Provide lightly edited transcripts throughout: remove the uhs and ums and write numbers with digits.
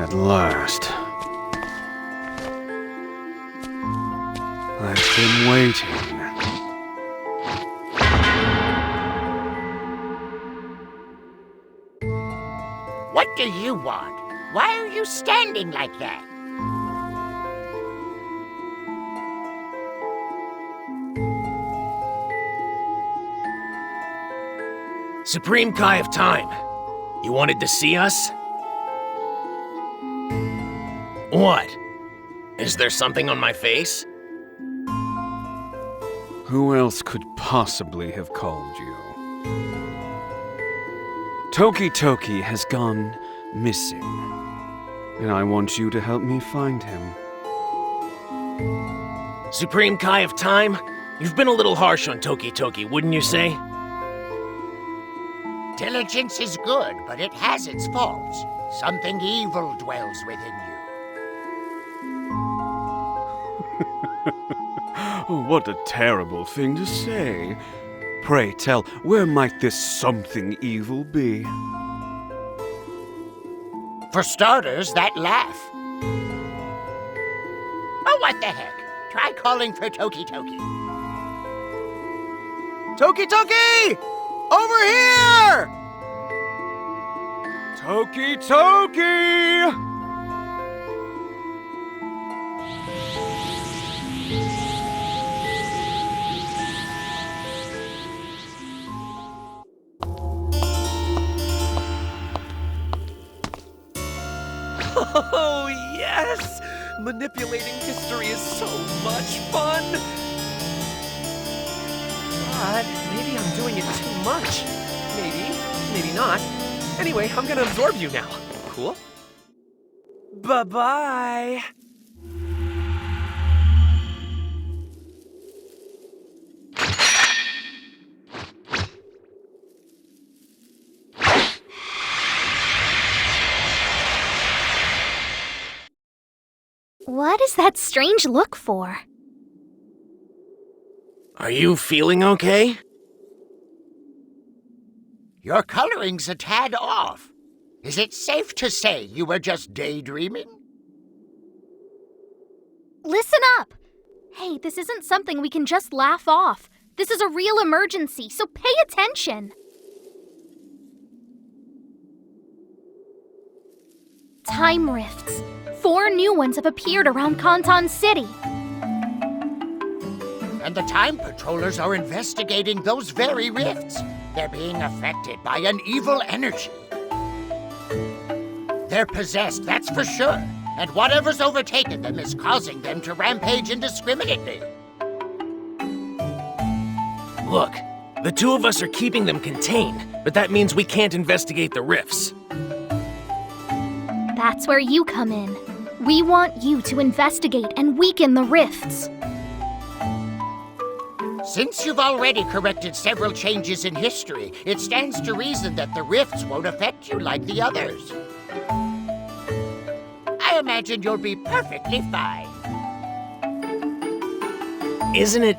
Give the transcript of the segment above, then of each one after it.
At last. I've been waiting. What do you want? Why are you standing like that? Supreme Kai of Time, you wanted to see us? What? Is there something on my face? Who else could possibly have called you? Toki has gone missing, and I want you to help me find him. Supreme Kai of Time, you've been a little harsh on Toki, wouldn't you say? Diligence is good, but it has its faults. Something evil dwells within you. Oh, what a terrible thing to say. Pray tell, where might this something evil be? For starters, that laugh. Oh, what the heck? Try calling for Toki. Toki! Over here! Toki! Oh, yes! Manipulating history is so much fun! But maybe I'm doing it too much. Maybe not. Anyway, I'm gonna absorb you now. Cool? Bye-bye! What is that strange look for? Are you feeling okay? Your coloring's a tad off. Is it safe to say you were just daydreaming? Listen up! Hey, this isn't something we can just laugh off. This is a real emergency, so pay attention. Time rifts. 4 new ones have appeared around Kanton City. And the Time Patrollers are investigating those very rifts. They're being affected by an evil energy. They're possessed, that's for sure. And whatever's overtaken them is causing them to rampage indiscriminately. Look, the 2 of us are keeping them contained, but that means we can't investigate the rifts. That's where you come in. We want you to investigate and weaken the rifts. Since you've already corrected several changes in history, it stands to reason that the rifts won't affect you like the others. I imagine you'll be perfectly fine. Isn't it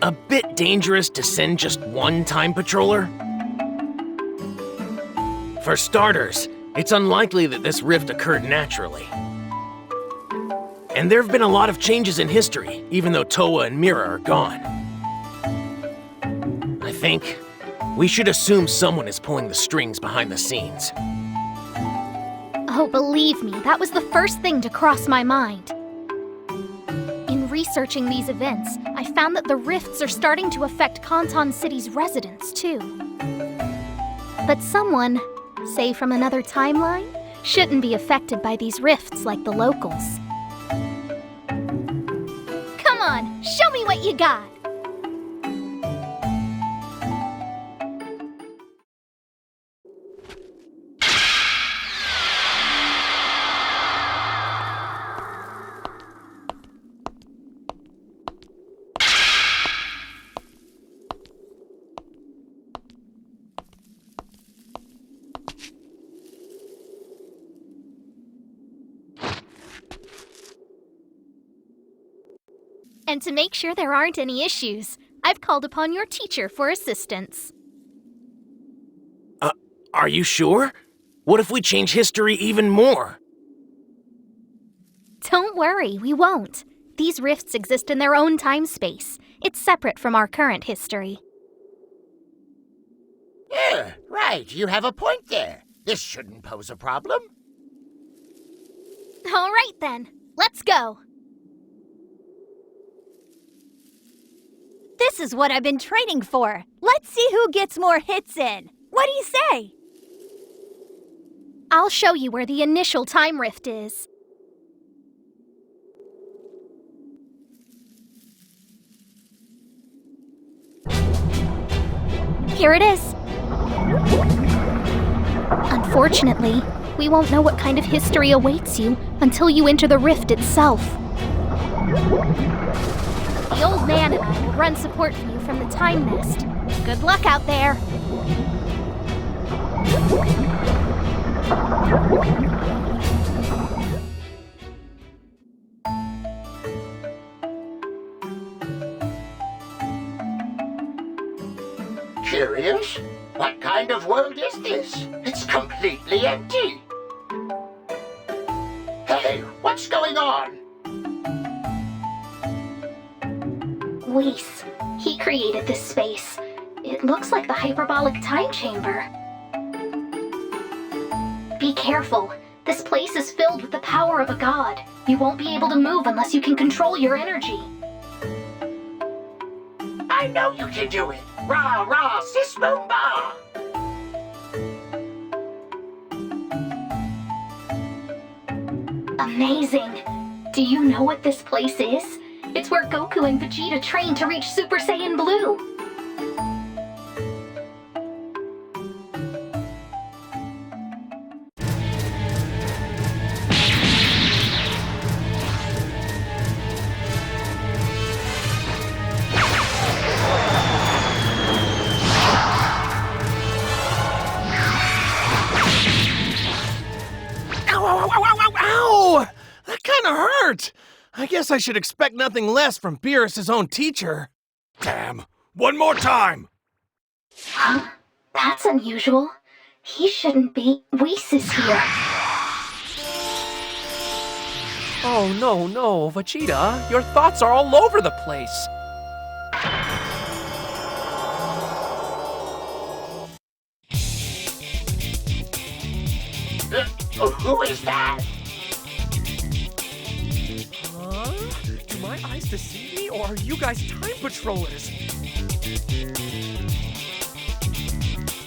a bit dangerous to send just one Time Patroller? For starters, it's unlikely that this rift occurred naturally. And there have been a lot of changes in history, even though Towa and Mira are gone. I think we should assume someone is pulling the strings behind the scenes. Oh, believe me, that was the first thing to cross my mind. In researching these events, I found that the rifts are starting to affect Kanton City's residents, too. But someone, say from another timeline, shouldn't be affected by these rifts like the locals. Come on, show me what you got! And to make sure there aren't any issues, I've called upon your teacher for assistance. Are you sure? What if we change history even more? worry, we won't. These rifts exist in their own time-space. It's separate from our current history. Yeah, right. You have a point there. This shouldn't pose a problem. All right then, let's go. This is what I've been training for. Let's see who gets more hits in. What do you say? I'll show you where the initial time rift is. Here it is. Unfortunately, we won't know what kind of history awaits you until you enter the rift itself. The old man and I will run support for you from the Time Nest. Good luck out there. Curious? What kind of world is this? It's completely empty. Hey, what's going on? Whis. He created this space. It looks like the hyperbolic time chamber. Be careful. This place is filled with the power of a god. You won't be able to move unless you can control your energy. I know you can do it. Rah, rah, sis boom bah. Amazing. Do you know what this place is? It's where Goku and Vegeta train to reach Super Saiyan Blue. Ow, ow, ow, ow, ow, ow! That kind of hurt. I guess I should expect nothing less from Beerus' own teacher. Damn. One more time. Huh? That's unusual. He shouldn't be. Whis is here. Oh, no, Vegeta. Your thoughts are all over the place. Who is that? Huh? Do my eyes deceive me, or are you guys time patrollers?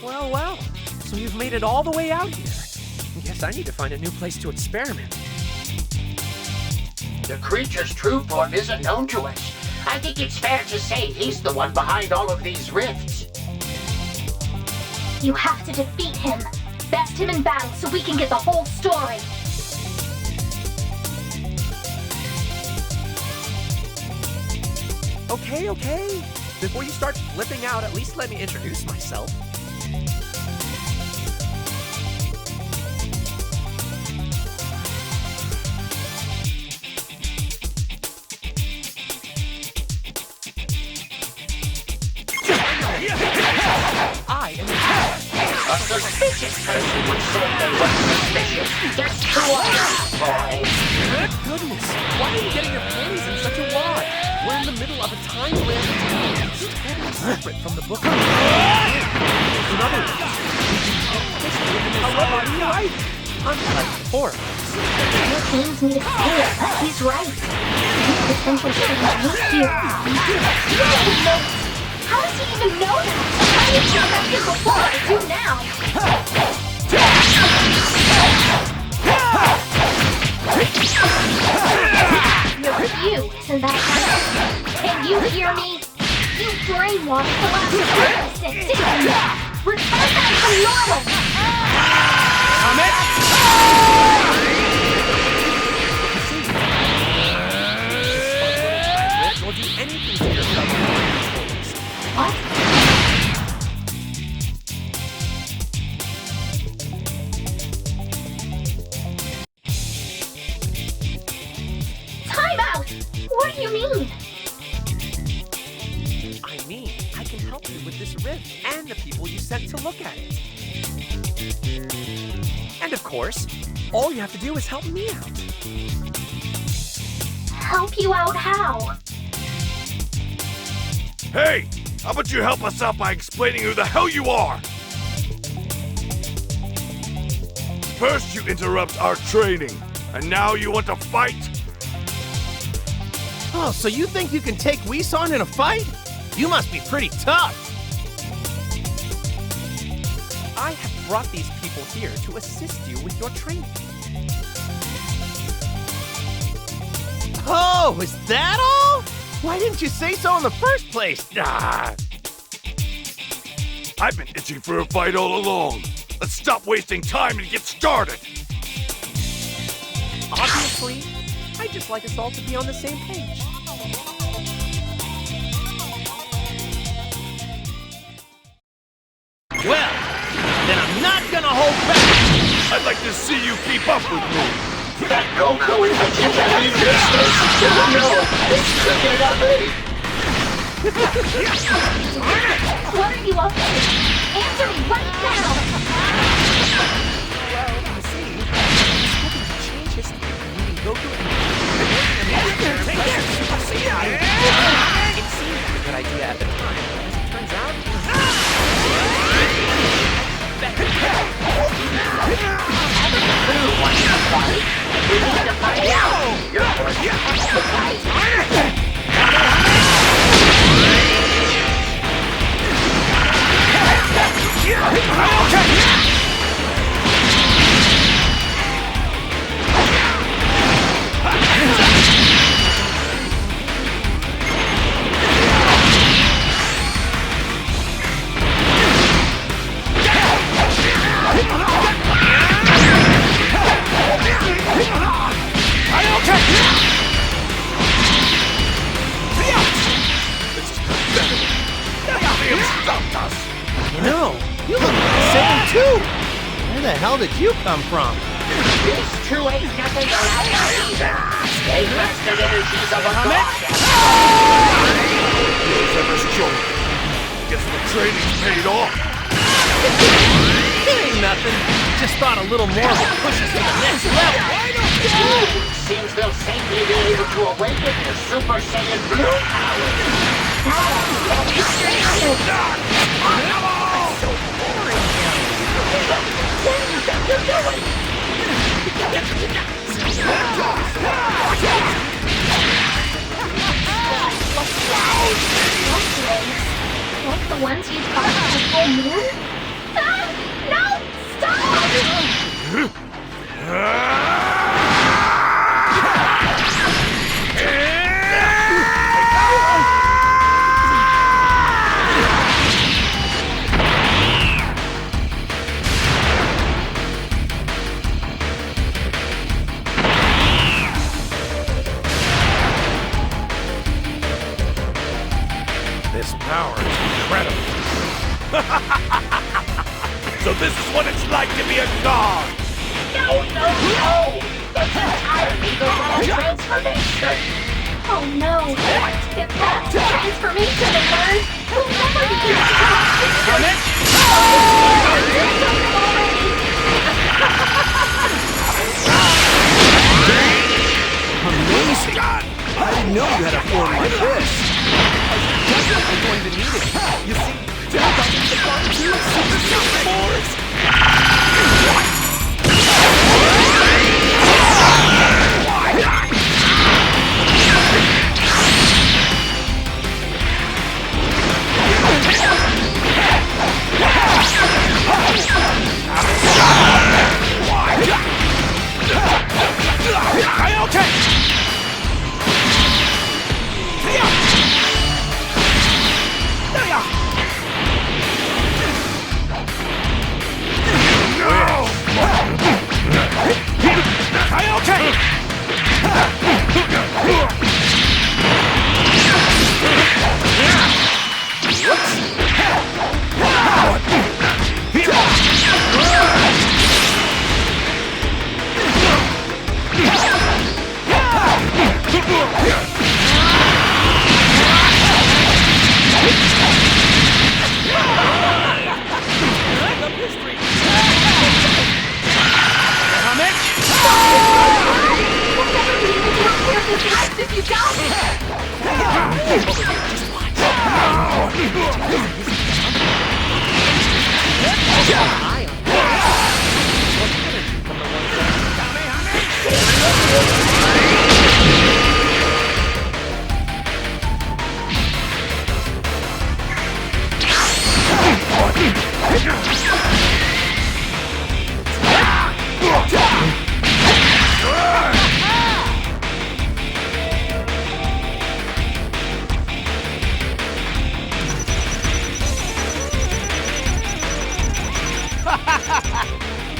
Well, so you've made it all the way out here. Guess I need to find a new place to experiment. The creature's true form isn't known to us. I think it's fair to say he's the one behind all of these rifts. You have to defeat him. Best him in battle so we can get the whole story. Okay. Before you start flipping out, at least let me introduce myself. I am A suspicious person would say they were suspicious. Just go on, boy. Goodness, why are you getting your panties in such a wad? We're in the middle of a time lift. It's totally separate from the book. In other words, however you like. I'm right for it. He pains me to say it, but he's right. These potential changes look here. How does he even know that? I didn't know that here before. I do now. You're you, isn't that right? Can you hear me? You brainwashed the last innocent, didn't you? Return back to normal! Or do anything to yourself. What? Time out! What do you mean? I mean, I can help you with this rift and the people you sent to look at it. And of course, all you have to do is help me out. Help you out how? Hey! How about you help us out by explaining who the hell you are? First you interrupt our training, and now you want to fight? Oh, so you think you can take Whis on in a fight? You must be pretty tough. I have brought these people here to assist you with your training. Oh, is that all? Why didn't you say so in the first place? Ah. I've been itching for a fight all along. Let's stop wasting time and get started. Obviously, I'd just like us all to be on the same page. Well, then I'm not gonna hold back. I'd like to see you keep up with me. What are you up to? Answer me right now! Well, you see, I was hoping to change history by meeting Goku and Super Saiyan. It seemed like a good idea at the time, but as it turns out, You know, you look like Satan too. Where the hell did you come from? These two ain't nothing to laugh at either. They mastered energies of a god. Xenoverse joke. Guess the training's paid off. It ain't nothing. Just thought a little more would push us to the next level. Seems they'll safely be able to awaken their Super Saiyan Blue power. Like the ones you taught at the full moon? Ah! No! Stop! This power is incredible. So this is what it's like to be a god! No! That's entirely the wrong transformation. Oh no! If that's the transformation they learned, we'll never be able to come up with it! Amazing! I didn't know you had a form like this. Definitely going to need it. You see, Dad got me the gun too. Super Saiyan Force. We'll never be able to afford this life You got it!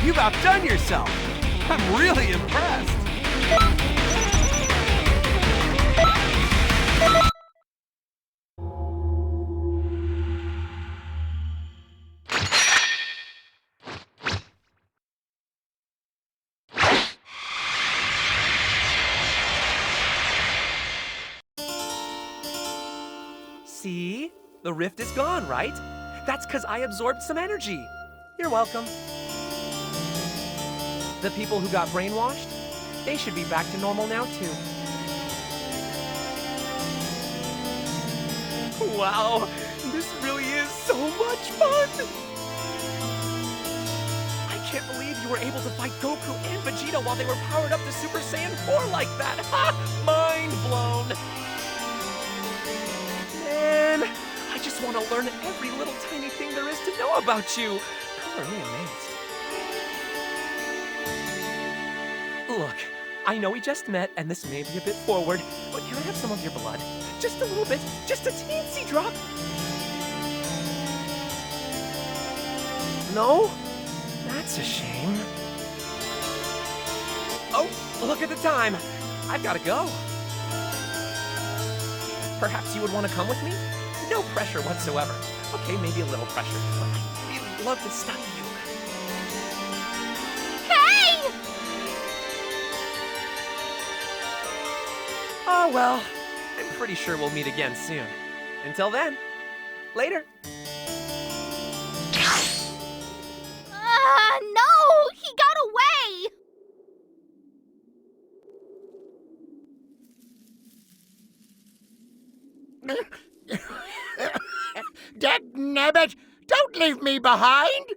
You've outdone yourself. I'm really impressed. See? The rift is gone, right? That's because I absorbed some energy. You're welcome. The people who got brainwashed, they should be back to normal now, too. Wow, this really is so much fun! I can't believe you were able to fight Goku and Vegeta while they were powered up to Super Saiyan 4 like that! Ha! Mind blown! Man, I just want to learn every little tiny thing there is to know about you. Color me amazed. Look, I know we just met, and this may be a bit forward, but can I have some of your blood? Just a little bit, just a teensy drop. No? That's a shame. Oh, look at the time. I've got to go. Perhaps you would want to come with me? No pressure whatsoever. Okay, maybe a little pressure, but I really love to study you. Hey! Oh, well, I'm pretty sure we'll meet again soon. Until then, later. No! He got away! Dagnabbit! Don't leave me behind!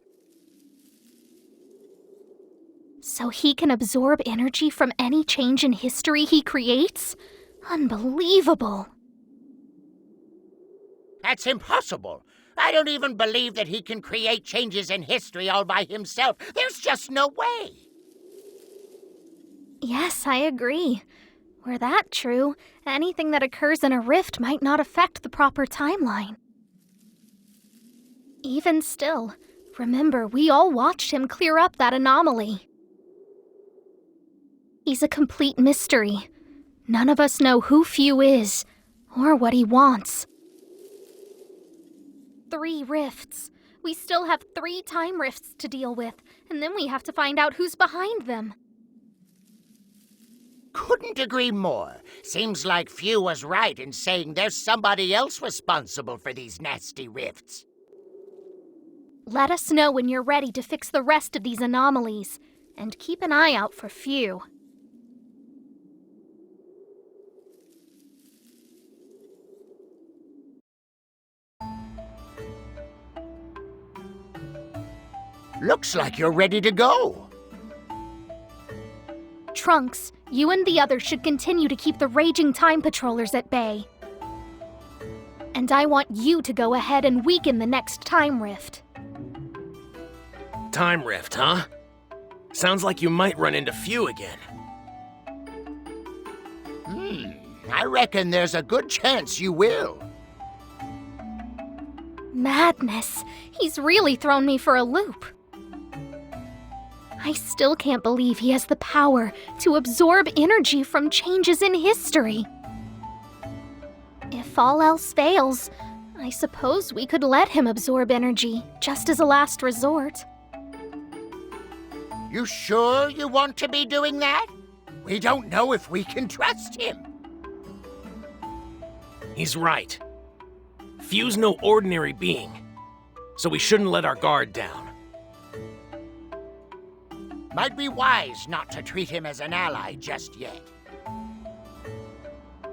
So he can absorb energy from any change in history he creates? Unbelievable. That's impossible. I don't even believe that he can create changes in history all by himself. There's just no way. Yes, I agree. Were that true, anything that occurs in a rift might not affect the proper timeline. Even still, remember, we all watched him clear up that anomaly. He's a complete mystery. None of us know who Fu is, or what he wants. 3 rifts. We still have 3 time rifts to deal with, and then we have to find out who's behind them. Couldn't agree more. Seems like Fu was right in saying there's somebody else responsible for these nasty rifts. Let us know when you're ready to fix the rest of these anomalies, and keep an eye out for Fu. Looks like you're ready to go. Trunks, you and the others should continue to keep the raging time patrollers at bay. And I want you to go ahead and weaken the next time rift. Time rift, huh? Sounds like you might run into Fu again. I reckon there's a good chance you will. Madness. He's really thrown me for a loop. I still can't believe he has the power to absorb energy from changes in history. If all else fails, I suppose we could let him absorb energy, just as a last resort. You sure you want to be doing that? We don't know if we can trust him. He's right. Fu's no ordinary being, so we shouldn't let our guard down. Might be wise not to treat him as an ally just yet.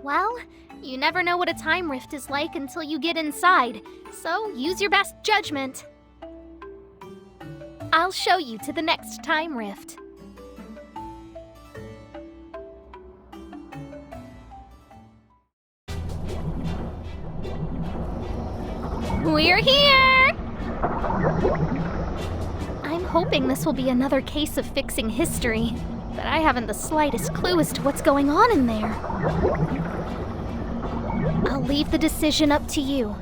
Well, you never know what a time rift is like until you get inside, so use your best judgment. I'll show you to the next time rift. We're here! I'm hoping this will be another case of fixing history, but I haven't the slightest clue as to what's going on in there. I'll leave the decision up to you.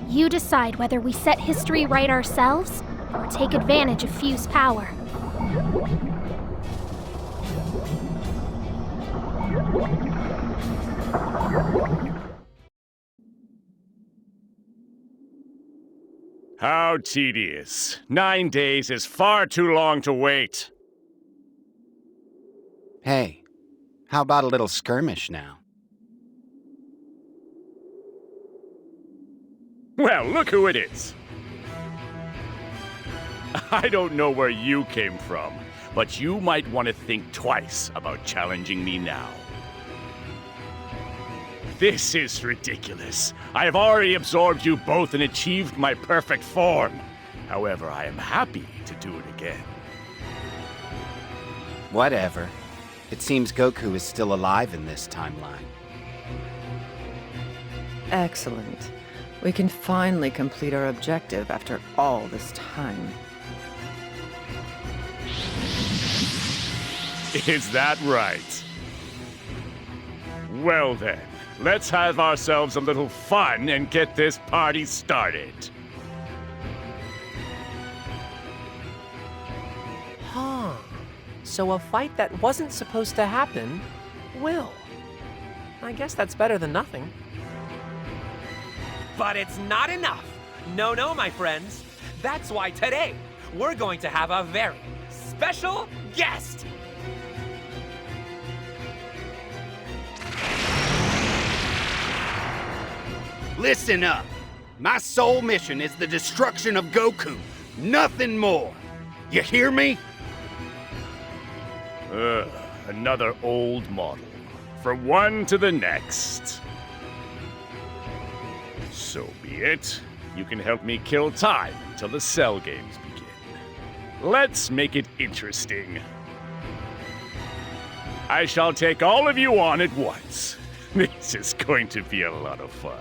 You decide whether we set history right ourselves or take advantage of Fuse power. How tedious. 9 days is far too long to wait. Hey, how about a little skirmish now? Well, look who it is. I don't know where you came from, but you might want to think twice about challenging me now. This is ridiculous. I have already absorbed you both and achieved my perfect form. However, I am happy to do it again. Whatever. It seems Goku is still alive in this timeline. Excellent. We can finally complete our objective after all this time. Is that right? Well then, let's have ourselves a little fun and get this party started. Huh. So a fight that wasn't supposed to happen will. I guess that's better than nothing. But it's not enough. No, my friends. That's why today we're going to have a very special guest. Listen up. My sole mission is the destruction of Goku. Nothing more. You hear me? Another old model. From one to the next. So be it. You can help me kill time until the Cell Games begin. Let's make it interesting. I shall take all of you on at once. This is going to be a lot of fun.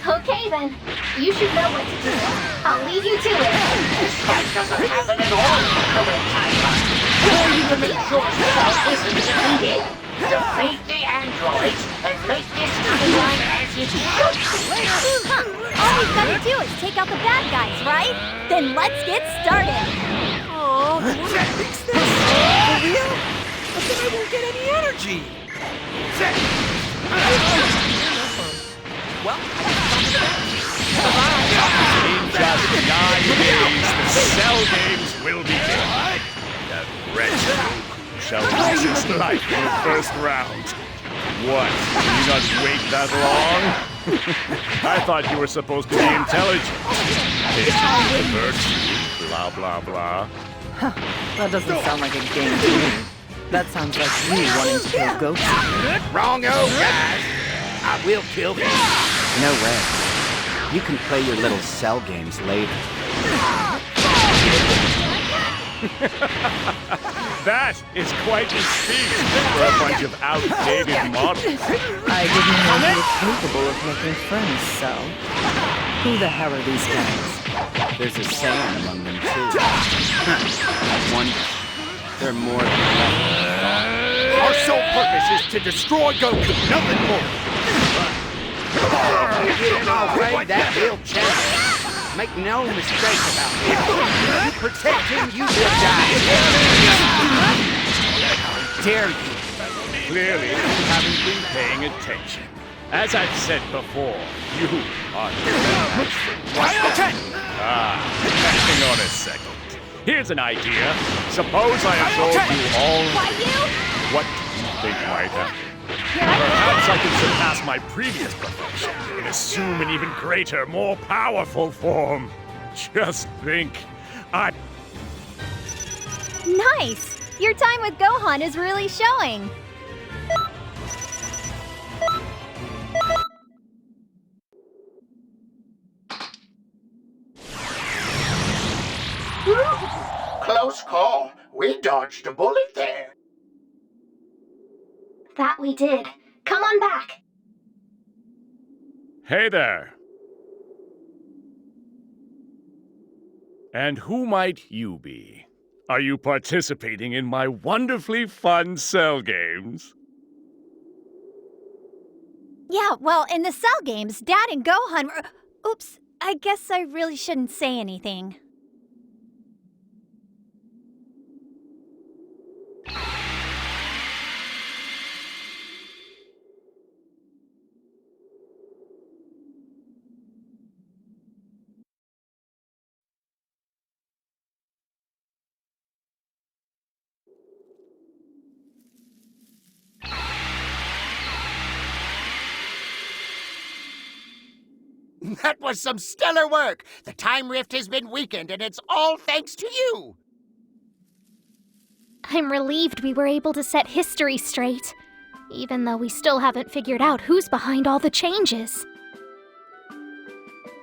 Okay then, you should know what to do. I'll leave you to it. This fight doesn't happen in all the correct timelines. You need to make sure Cell isn't defeated. Defeat the androids and make this timeline as it should. All we've got to do is take out the bad guys, right? Then let's get started. Oh, you want to fix this? For real? But then I won't get any energy. Well, In just 9 days, the Cell Games will begin. That wretched Goku shall lose his life in the first round. What? Did you not wait that long? I thought you were supposed to be intelligent. Patience, virtue, blah, blah, blah. That doesn't sound like a game to me. That sounds like you wanting to kill Goku. Wrong-o, guys. I will kill him. No way. You can play your little Cell Games later. That is quite a feat for a bunch of outdated models. I didn't know you were capable of making friends, so... Who the hell are these guys? There's a Saiyan among them, too. One, they're more than that. Our sole purpose is to destroy Goku, nothing more. If you get in our way, that will change. Make no mistake about it. You protect him, you will die. How dare you? Clearly, you haven't been paying attention. As I've said before, you are no match for me. Hang on a second. Here's an idea. Suppose I absorb you all. Why you? What do you think might happen? Perhaps I can surpass my previous perfection and assume an even greater, more powerful form. Just think, Nice! Your time with Gohan is really showing. Close call. We dodged a bullet there. That we did. Come on back. Hey there. And who might you be? Are you participating in my wonderfully fun cell games? Yeah, well, in the Cell games, Dad and Gohan were... Oops, I guess I really shouldn't say anything. That was some stellar work. The time rift has been weakened, and it's all thanks to you. I'm relieved we were able to set history straight, even though we still haven't figured out who's behind all the changes.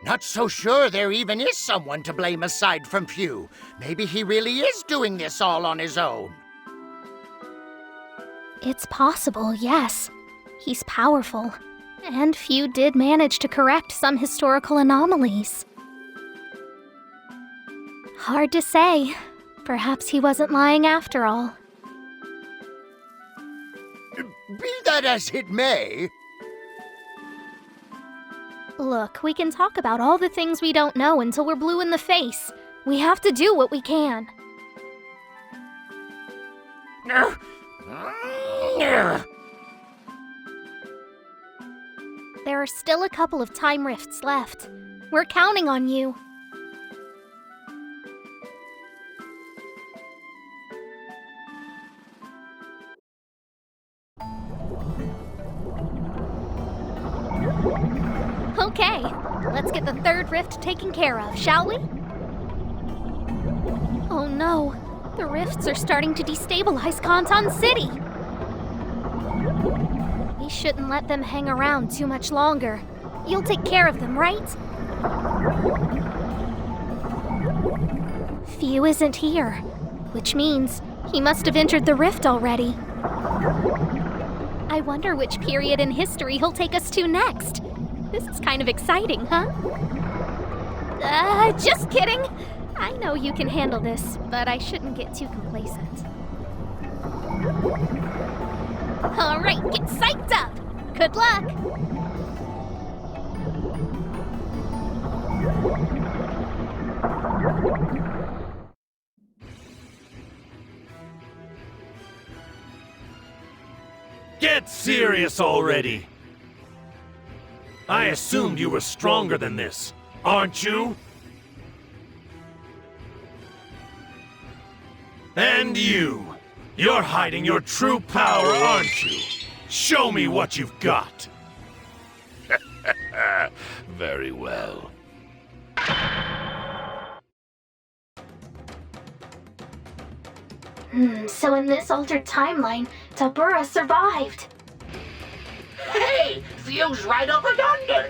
Not so sure there even is someone to blame aside from Pew. Maybe he really is doing this all on his own. It's possible, yes. He's powerful. And Few did manage to correct some historical anomalies. Hard to say. Perhaps he wasn't lying after all. Be that as it may... Look, we can talk about all the things we don't know until we're blue in the face. We have to do what we can. There are still a couple of time rifts left. We're counting on you. Okay, let's get the third rift taken care of, shall we? Oh no, the rifts are starting to destabilize Kanton City. We shouldn't let them hang around too much longer. You'll take care of them, right? Few isn't here, which means he must have entered the rift already. I wonder which period in history he'll take us to next. This is kind of exciting, huh? Just kidding. I know you can handle this, but I shouldn't get too complacent. All right, get psyched up. Good luck. Get serious already! I assumed you were stronger than this, aren't you? And you're hiding your true power, aren't you? Show me what you've got! Very well. So in this altered timeline, Tabura survived. Hey, Few's right over yonder.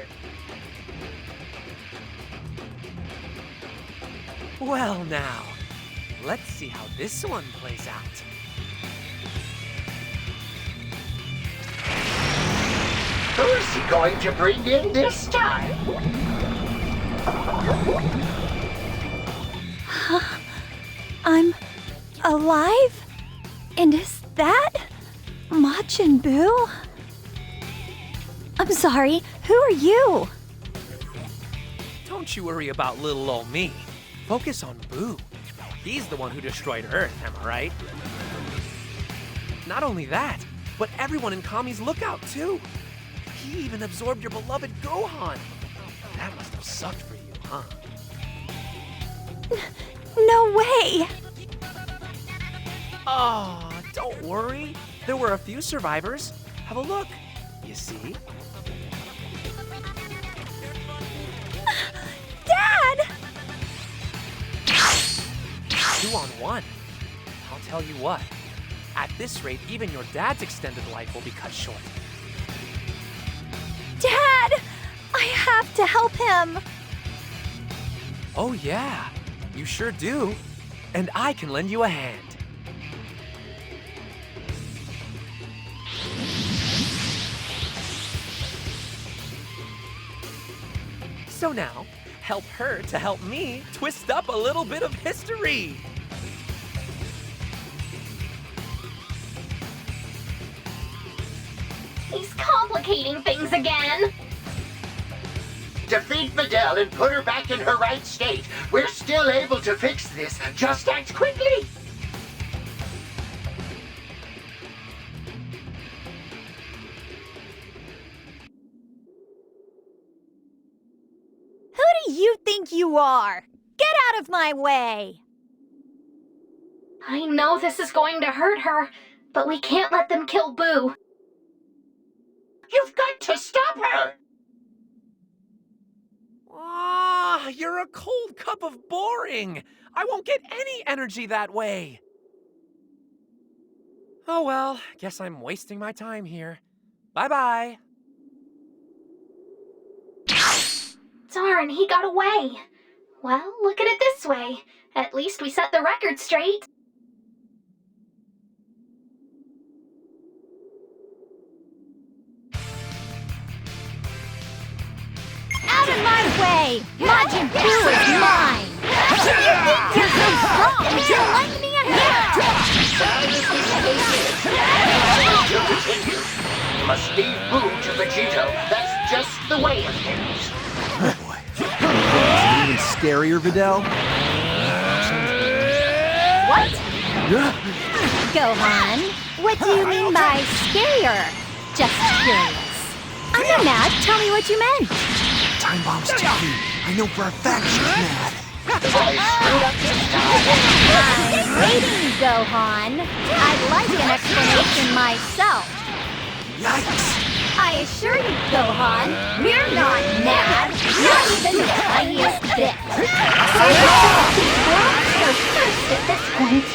Well now, let's see how this one plays out. Who's he going to bring in this time? I'm alive? And is that Majin Buu? I'm sorry, who are you? Don't you worry about little old me. Focus on Boo. He's the one who destroyed Earth, am I right? Not only that, but everyone in Kami's lookout too. He even absorbed your beloved Gohan. That must have sucked for you, huh? No way! Oh, don't worry. There were a few survivors. Have a look. You see? Dad! 2 on 1. I'll tell you what. At this rate, even your dad's extended life will be cut short. Dad! I have to help him. Oh yeah, you sure do. And I can lend you a hand. So now, help her to help me twist up a little bit of history. He's complicating things again. Defeat Videl and put her back in her right state. We're still able to fix this. Just act quickly. Who do you think you are? Get out of my way! I know this is going to hurt her, but we can't let them kill Boo. You've got to stop her. Ah, you're a cold cup of boring. I won't get any energy that way. Oh well, guess I'm wasting my time here. Bye-bye. Darn, he got away. Well, look at it this way. At least we set the record straight. Out of my way! Majin Buu is mine! You think you're so strong, but you're like me a hair! You must leave Boo to Vegito. That's just the way of things. Even scarier, Videl? What? Gohan, what do you mean by scarier? Just curious. I'm not mad. Tell me what you meant. Time bomb's ticking. I know for a fact she's mad. I'm waiting, Gohan. I'd like an explanation myself. Yikes! I assure you, Gohan, we're not mad. Not even the tiniest bit. First at this point.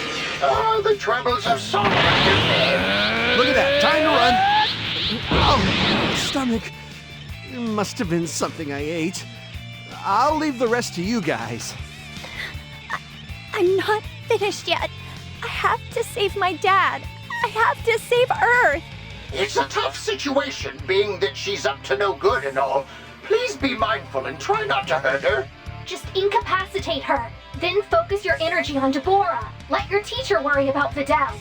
Oh, the troubles of song after bed. Look at that! Time to run! Oh, my stomach. It must have been something I ate. I'll leave the rest to you guys. I'm not finished yet. I have to save my dad. I have to save Earth. It's a tough situation, being that she's up to no good and all. Please be mindful and try not to hurt her. Just incapacitate her. Then focus your energy on Deborah. Let your teacher worry about Videl.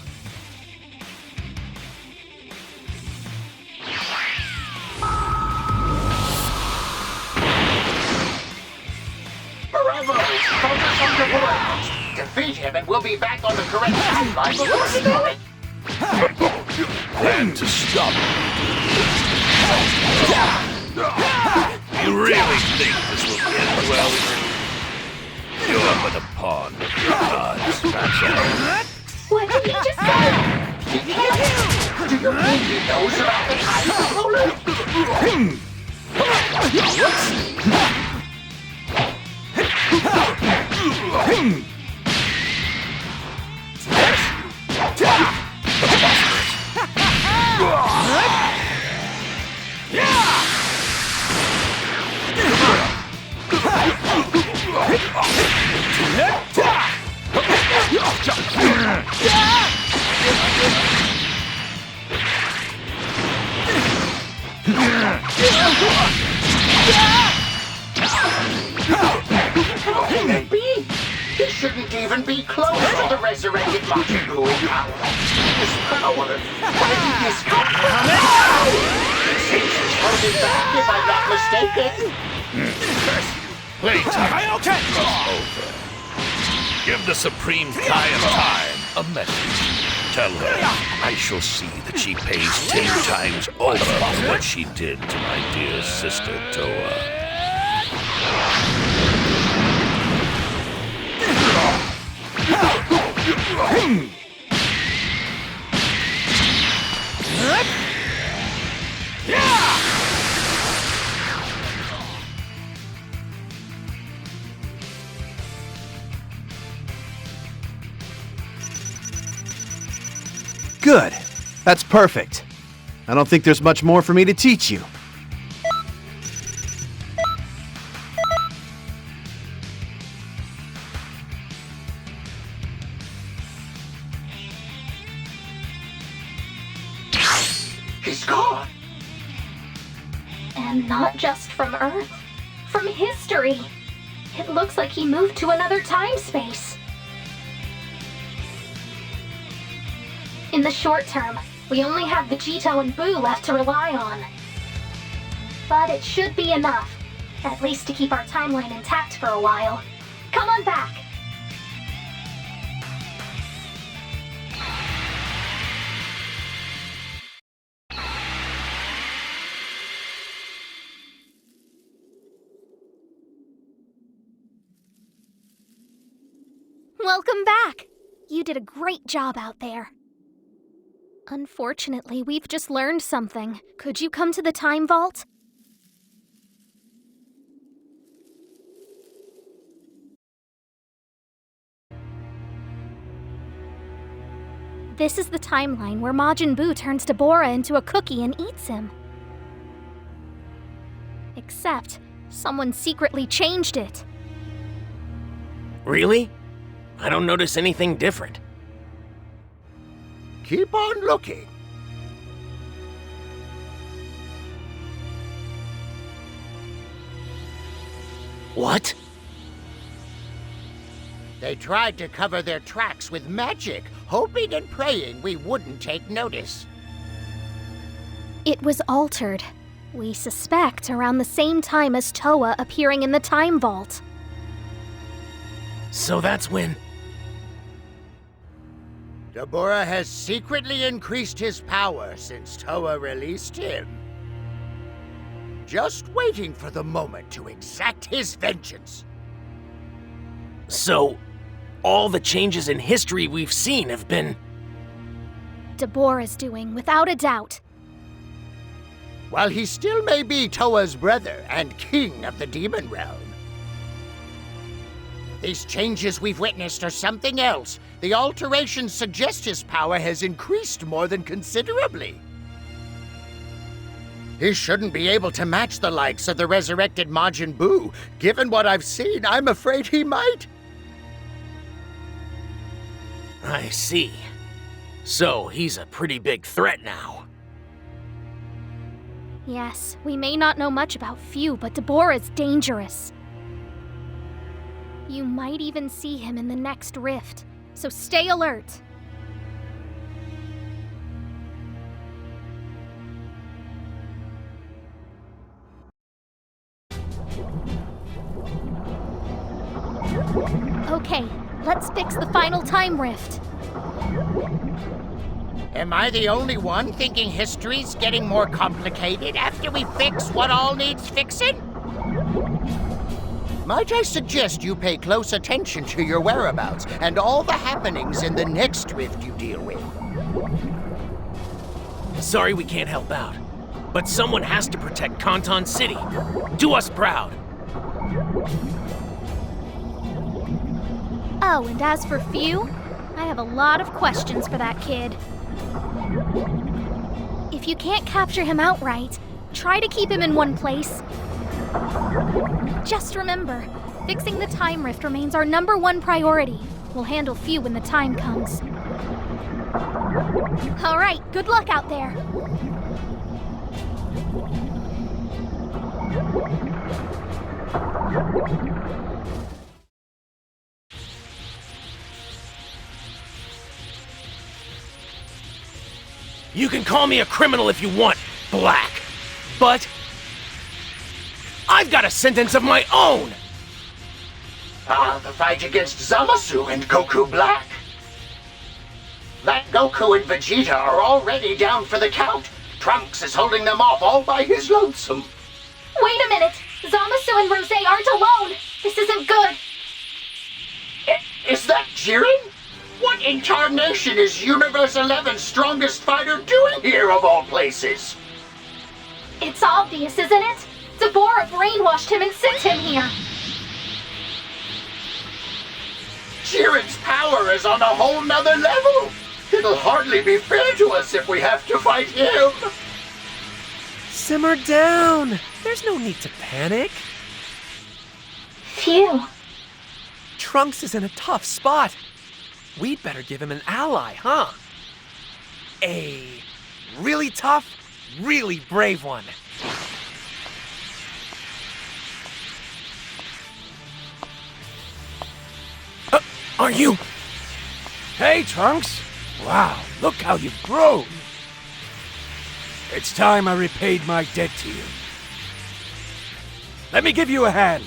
Bravo! Focus on Deborah. Defeat him and we'll be back on the correct timeline before you know it. Plan to stop. You really think this will end well? You're but a pawn of your gods, that's all. What did he just say? He can't. Do you think he knows about the time controller? How can it be? He shouldn't even be close to the resurrected Majin Buu power. His power. Where did this come from? It seems he's holding back, if I'm not mistaken. Playtime is over. Give the Supreme Kai of Time a message. Tell her I shall see that she pays 10 times over for what she did to my dear sister Toa. Good. That's perfect. I don't think there's much more for me to teach you. He's gone. And not just from Earth, from history. It looks like he moved to another time-space. In the short term, we only have Vegito and Boo left to rely on. But it should be enough, at least to keep our timeline intact for a while. Come on back. Welcome back! You did a great job out there. Unfortunately, we've just learned something. Could you come to the time vault? This is the timeline where Majin Buu turns Deborah into a cookie and eats him. Except, someone secretly changed it. Really? I don't notice anything different. Keep on looking. What? They tried to cover their tracks with magic, hoping and praying we wouldn't take notice. It was altered. We suspect around the same time as Toa appearing in the time vault. So that's when... Deborah has secretly increased his power since Toa released him. Just waiting for the moment to exact his vengeance. So, all the changes in history we've seen have been... Deborah's doing, without a doubt. While he still may be Toa's brother and king of the Demon Realm. These changes we've witnessed are something else. The alterations suggest his power has increased more than considerably. He shouldn't be able to match the likes of the resurrected Majin Buu. Given what I've seen, I'm afraid he might. I see. So, he's a pretty big threat now. Yes, we may not know much about Fu, but Deborah's dangerous. You might even see him in the next rift, so stay alert. Okay, let's fix the final time rift. Am I the only one thinking history's getting more complicated after we fix what all needs fixing? Might I suggest you pay close attention to your whereabouts and all the happenings in the next rift you deal with? Sorry we can't help out, but someone has to protect Canton City. Do us proud. Oh, and as for Fu, I have a lot of questions for that kid. If you can't capture him outright, try to keep him in one place. Just remember, fixing the time rift remains our #1 priority. We'll handle Fu when the time comes. All right, good luck out there. You can call me a criminal if you want, Black. But... I've got a sentence of my own! The fight against Zamasu and Goku Black. That Goku and Vegeta are already down for the count. Trunks is holding them off all by his lonesome. Wait a minute! Zamasu and Rosé aren't alone! This isn't good! Is that Jiren? What in tarnation is Universe 11's strongest fighter doing here of all places? It's obvious, isn't it? Deborah brainwashed him and sent him here! Jiren's power is on a whole nother level! It'll hardly be fair to us if we have to fight him. Simmer down. There's no need to panic. Phew. Trunks is in a tough spot. We'd better give him an ally, huh? A really tough, really brave one. Are you? Hey, Trunks. Wow, look how you've grown. It's time I repaid my debt to you. Let me give you a hand.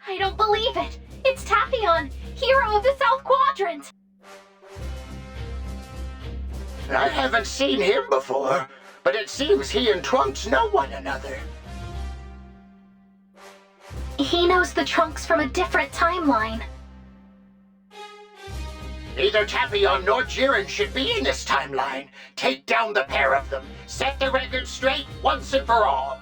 I don't believe it. It's Tapion, hero of the South Quadrant. I haven't seen him before, but it seems he and Trunks know one another. He knows the Trunks from a different timeline. Neither Tapion nor Jiren should be in this timeline. Take down the pair of them. Set the record straight once and for all.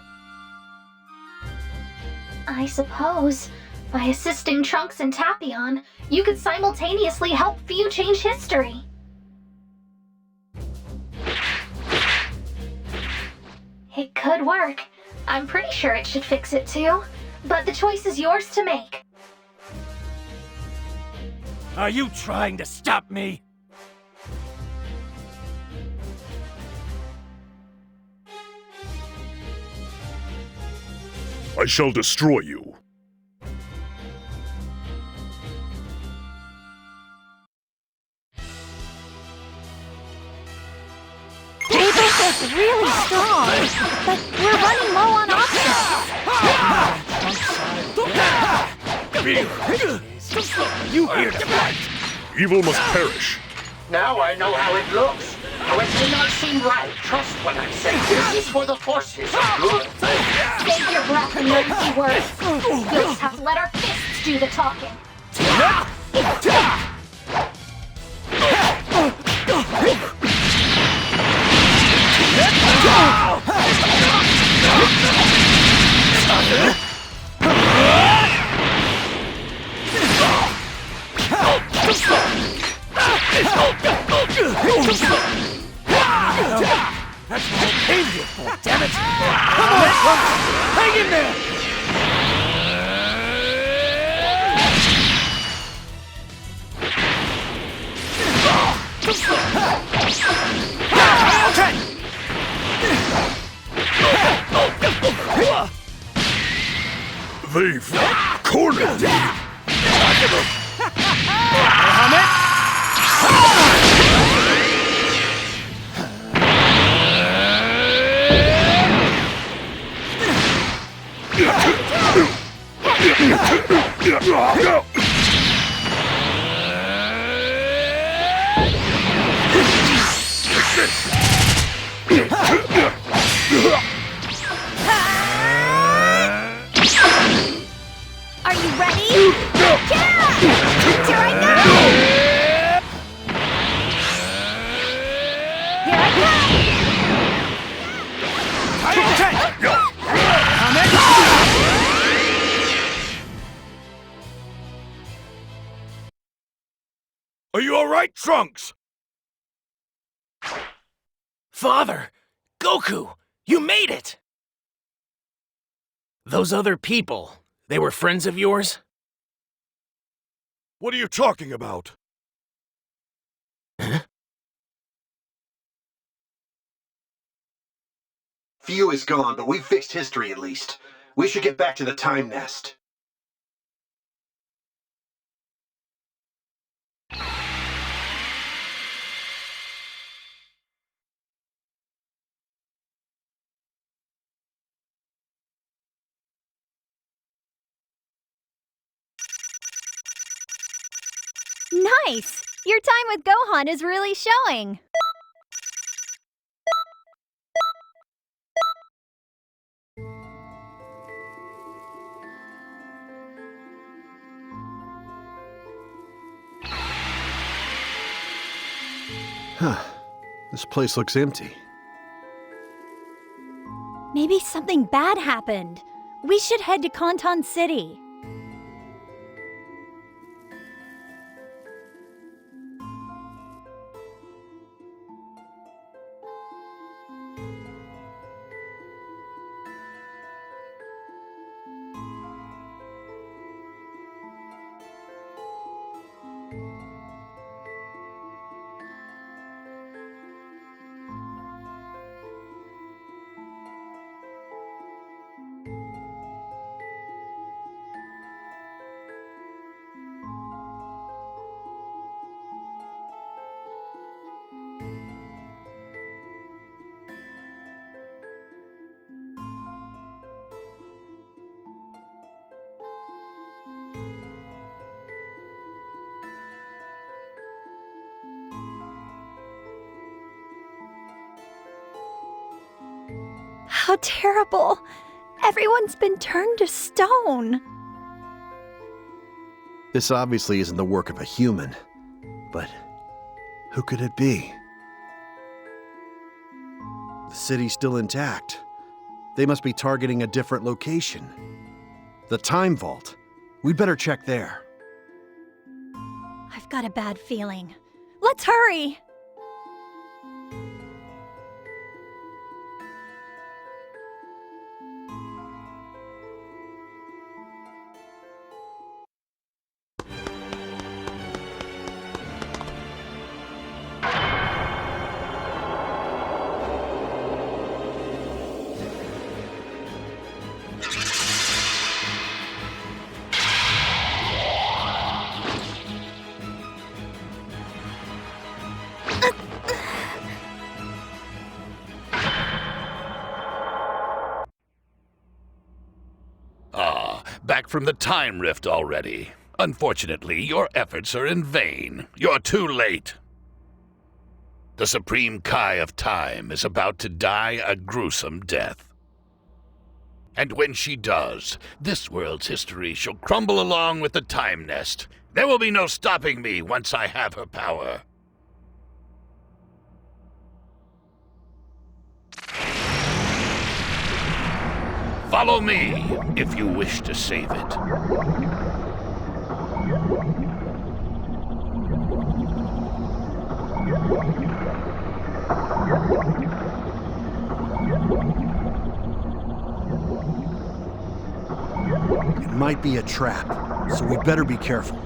I suppose, by assisting Trunks and Tapion, you could simultaneously help Few change history. It could work. I'm pretty sure it should fix it too. But the choice is yours to make. Are you trying to stop me? I shall destroy you. Xenoverse is really strong, but we're running low on options. You hear that? Evil must perish. Now I know how it looks. Though it may not seem right, trust when I say this is for the forces of good. Save your breath and your empty words. You'll just have to let our fists do the talking. That's what I came here for, damn it! Come on, Trunks! Hang in there! They've cornered me. Are you ready? Yeah! Here I go! Here I Are you alright, Trunks? Father! Goku! You made it! Those other people, they were friends of yours? What are you talking about? Huh? Few is gone, but we've fixed history at least. We should get back to the time nest. Nice! Your time with Gohan is really showing. Huh. This place looks empty. Maybe something bad happened. We should head to Canton City. How terrible! Everyone's been turned to stone. This obviously isn't the work of a human. But who could it be? The city's still intact. They must be targeting a different location. The Time Vault. We'd better check there. I've got a bad feeling. Let's hurry! Back from the Time Rift already. Unfortunately, your efforts are in vain. You're too late. The Supreme Kai of Time is about to die a gruesome death. And when she does, this world's history shall crumble along with the Time Nest. There will be no stopping me once I have her power. Follow me, if you wish to save it. It might be a trap, so we better be careful.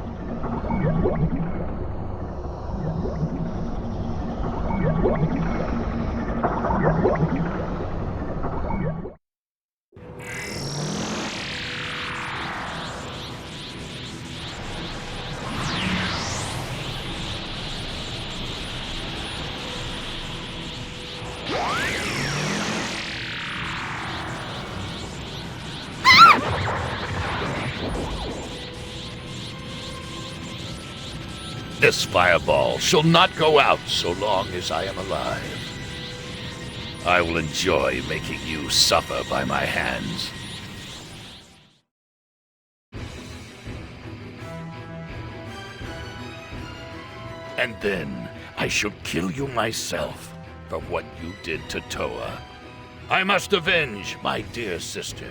This fireball shall not go out so long as I am alive. I will enjoy making you suffer by my hands. And then I shall kill you myself for what you did to Toa. I must avenge my dear sister.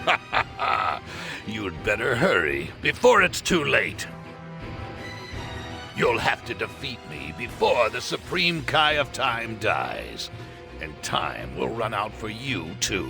Ha ha ha! You'd better hurry before it's too late. You'll have to defeat me before the Supreme Kai of Time dies. And time will run out for you, too.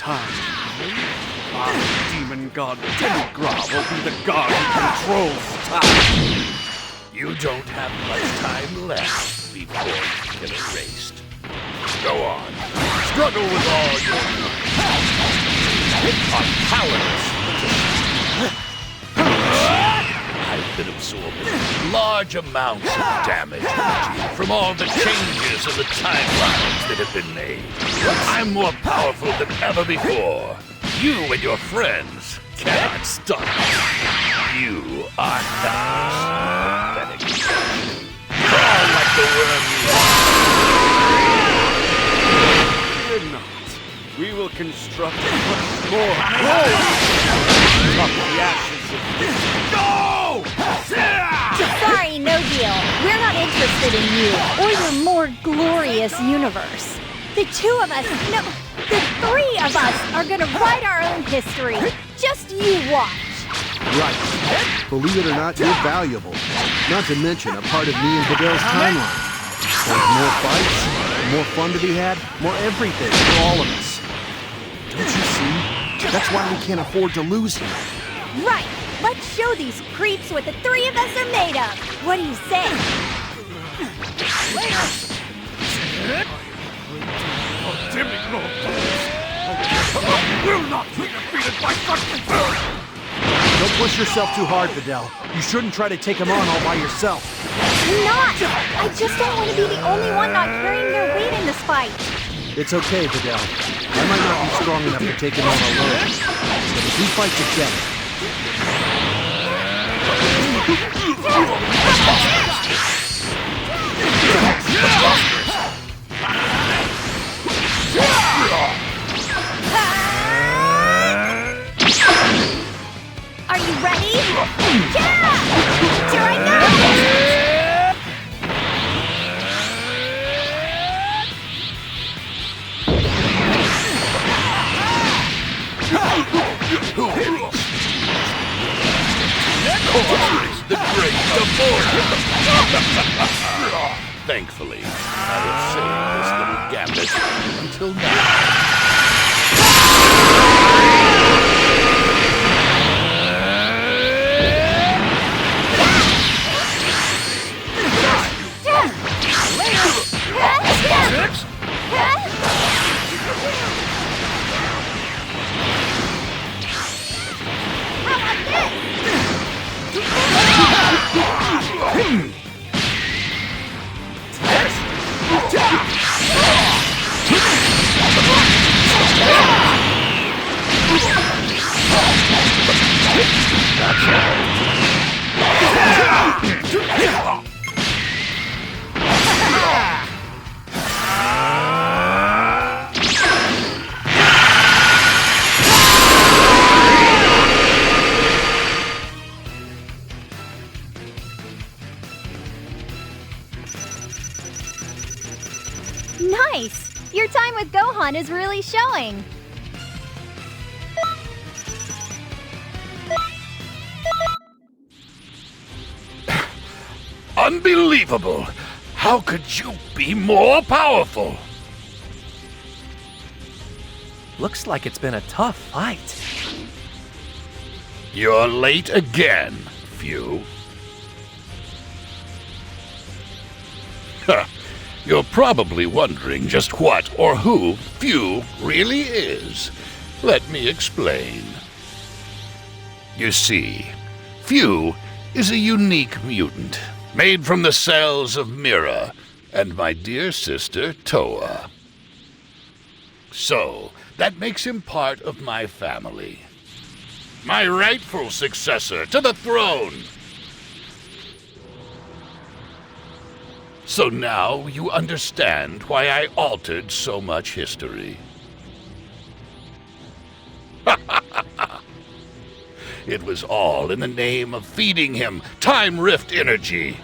Our demon god Demigra will be the god who controls time. You don't have much time left before you get erased. Go on. Struggle with all your might. I'm powerless. I've been absorbing large amounts of damage energy from all the changes in the timelines that have been made. I'm more powerful than ever before. You and your friends cannot stop me. You are helpless, pathetic. Crawl like the worm you are. Fear not. We will construct a much more top the ashes of this. No! Sorry, no deal. We're not interested in you or your more glorious universe. The two of us, no, the three of us are gonna write our own history. Just you watch. Right. Believe it or not, you're valuable. Not to mention a part of me and Vidal's timeline. There's more fights, more fun to be had, more everything for all of us. Don't you see? That's why we can't afford to lose here. Right. Let's show these creeps what the three of us are made of. What do you say? Will not be defeated by such birth! Don't push yourself too hard, Vidal. You shouldn't try to take him on all by yourself. I'm not! I just don't want to be the only one not carrying their weight in this fight. It's okay, Vidal. I might not be strong enough to take him on alone. But if we fight together... Are you ready? Yeah! Here I go! The great divorce! Thankfully, I have saved this little gambit until now. Nice! Your time with Gohan is really showing. Unbelievable! How could you be more powerful? Looks like it's been a tough fight. You're late again, Phew. Huh. You're probably wondering just what or who Phew really is. Let me explain. You see, Phew is a unique mutant, made from the cells of Mira and my dear sister Toa. So, that makes him part of my family. My rightful successor to the throne. So now you understand why I altered so much history. It was all in the name of feeding him time rift energy.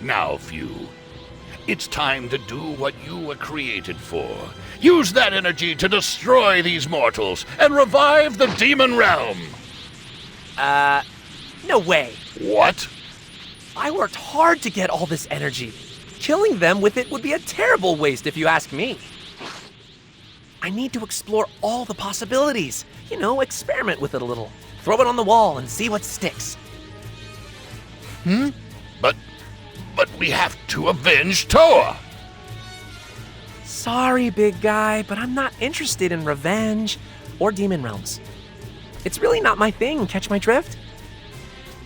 Now, Phew, it's time to do what you were created for. Use that energy to destroy these mortals and revive the demon realm. No way. What? I worked hard to get all this energy. Killing them with it would be a terrible waste if you ask me. I need to explore all the possibilities. You know, experiment with it a little. Throw it on the wall and see what sticks. But we have to avenge Toa. Sorry, big guy, but I'm not interested in revenge or demon realms. It's really not my thing, catch my drift?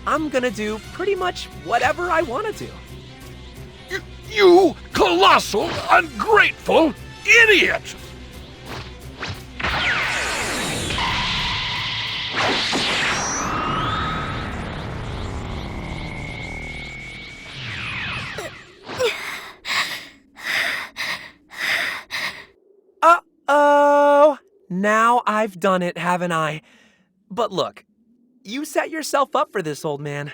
I'm gonna do pretty much whatever I want to do. You colossal, ungrateful idiot! I've done it, haven't I? But look, you set yourself up for this, old man.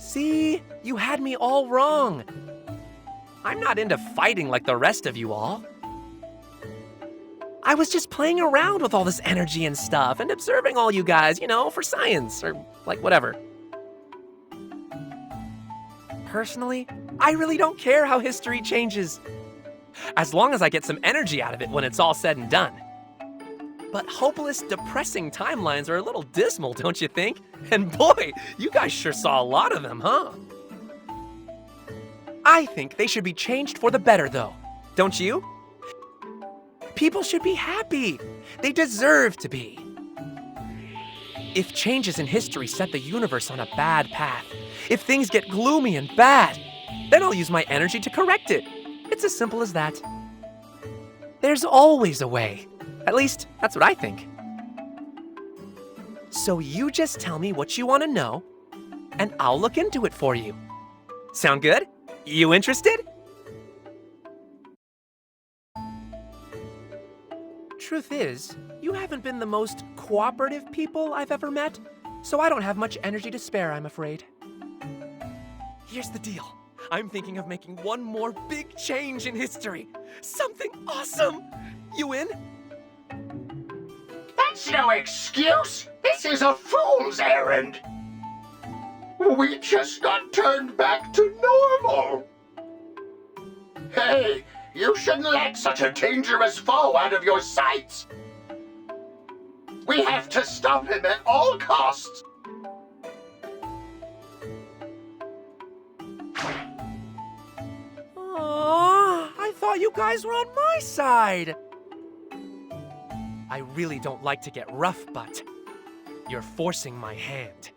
See? You had me all wrong. I'm not into fighting like the rest of you all. I was just playing around with all this energy and stuff and observing all you guys, you know, for science or like whatever. Personally, I really don't care how history changes, as long as I get some energy out of it when it's all said and done. But hopeless, depressing timelines are a little dismal, don't you think? And boy, you guys sure saw a lot of them, huh? I think they should be changed for the better, though. Don't you? People should be happy. They deserve to be. If changes in history set the universe on a bad path, if things get gloomy and bad, then I'll use my energy to correct it. It's as simple as that. There's always a way. At least, that's what I think. So you just tell me what you want to know, and I'll look into it for you. Sound good? You interested? Truth is, you haven't been the most cooperative people I've ever met, so I don't have much energy to spare, I'm afraid. Here's the deal. I'm thinking of making one more big change in history. Something awesome! You in? That's no excuse! This is a fool's errand! We just got turned back to normal! Hey, you shouldn't let such a dangerous foe out of your sights! We have to stop him at all costs! Aww, I thought you guys were on my side! I really don't like to get rough, but you're forcing my hand.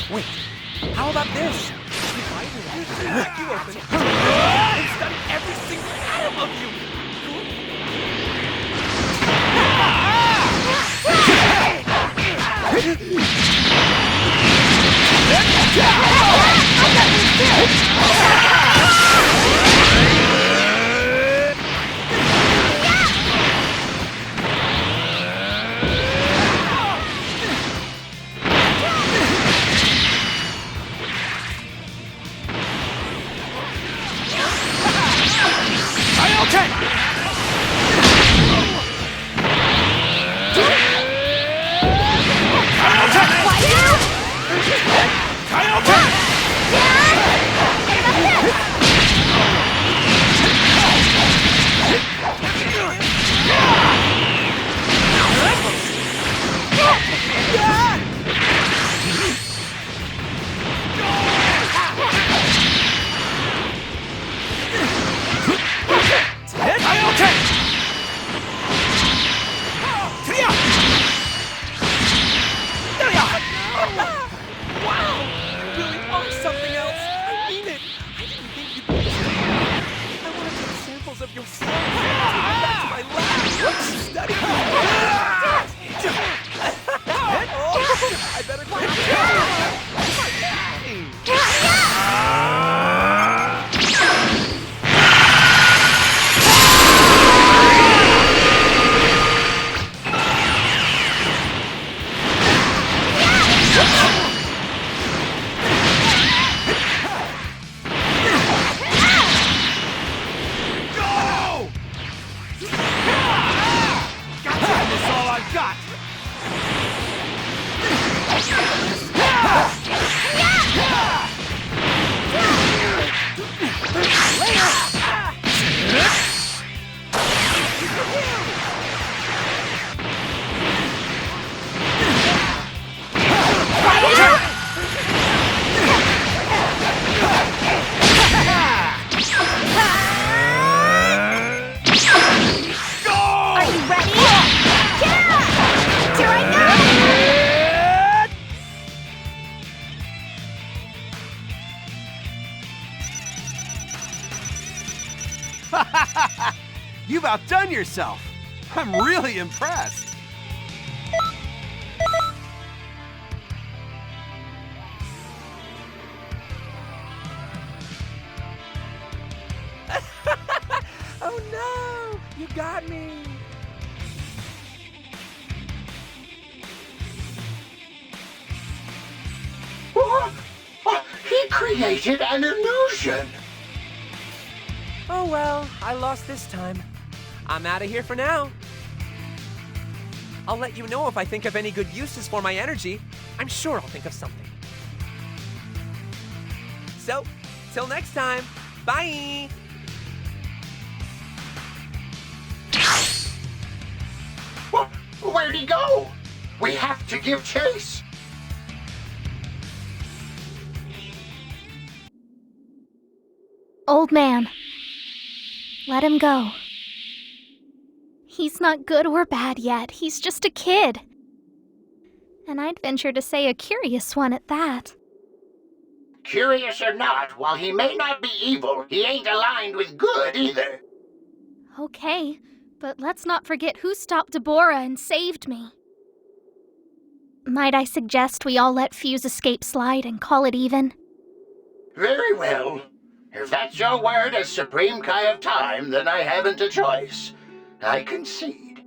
Wait, how about this? If I crack you open and study every single atom of you! You've outdone yourself. I'm really impressed. Oh no! You got me! What? Oh, he created an illusion! Oh well, I lost this time. I'm out of here for now. I'll let you know if I think of any good uses for my energy. I'm sure I'll think of something. So, till next time, bye! Where'd he go? We have to give chase. Old man. Let him go. He's not good or bad yet. He's just a kid. And I'd venture to say a curious one at that. Curious or not, while he may not be evil, he ain't aligned with good either. Okay, but let's not forget who stopped Deborah and saved me. Might I suggest we all let Fuse escape slide and call it even? Very well. If that's your word as Supreme Kai of Time, then I haven't a choice. I concede.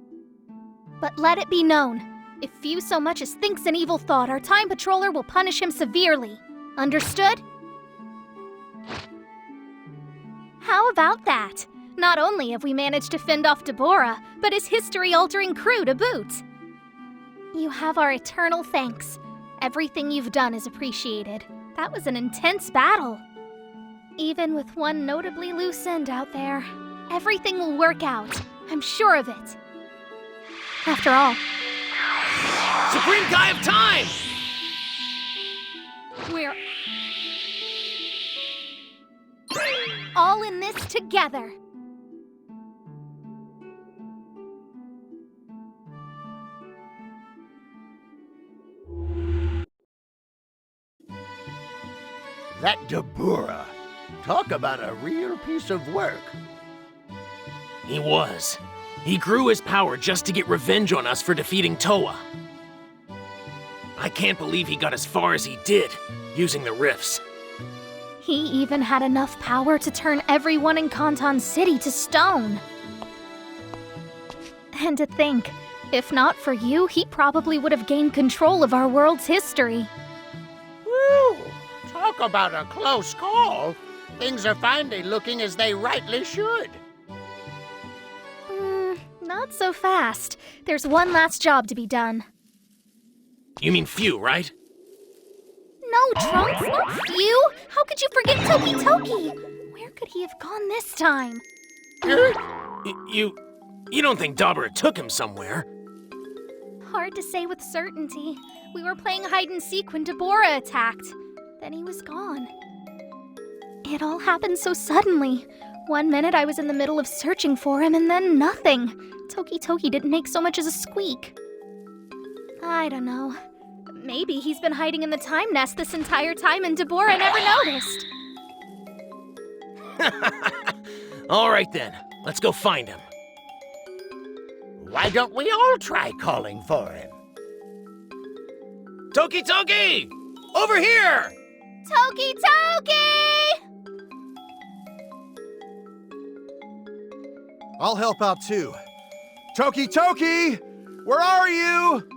But let it be known, if Fuse so much as thinks an evil thought, our Time Patroller will punish him severely. Understood? How about that? Not only have we managed to fend off Deborah, but his history-altering crew to boot. You have our eternal thanks. Everything you've done is appreciated. That was an intense battle. Even with one notably loose end out there, everything will work out. I'm sure of it. After all, Supreme Kai of Time! we're all in this together. That Deborah. Talk about a real piece of work. He was. He grew his power just to get revenge on us for defeating Toa. I can't believe he got as far as he did, using the rifts. He even had enough power to turn everyone in Kanton City to stone. And to think, if not for you, he probably would have gained control of our world's history. Woo! Talk about a close call. Things are finally looking as they rightly should. Not so fast. There's one last job to be done. You mean Few, right? No, Trunks, not you! How could you forget Toki Toki? Where could he have gone this time? You don't think Dabura took him somewhere? Hard to say with certainty. We were playing hide and seek when Deborah attacked. Then he was gone. It all happened so suddenly. One minute I was in the middle of searching for him, and then nothing. Toki Toki didn't make so much as a squeak. I don't know. Maybe he's been hiding in the time nest this entire time and Deborah never noticed. All right then, let's go find him. Why don't we all try calling for him? Toki Toki! Over here! Toki Toki! I'll help out too. Toki Toki! Where are you?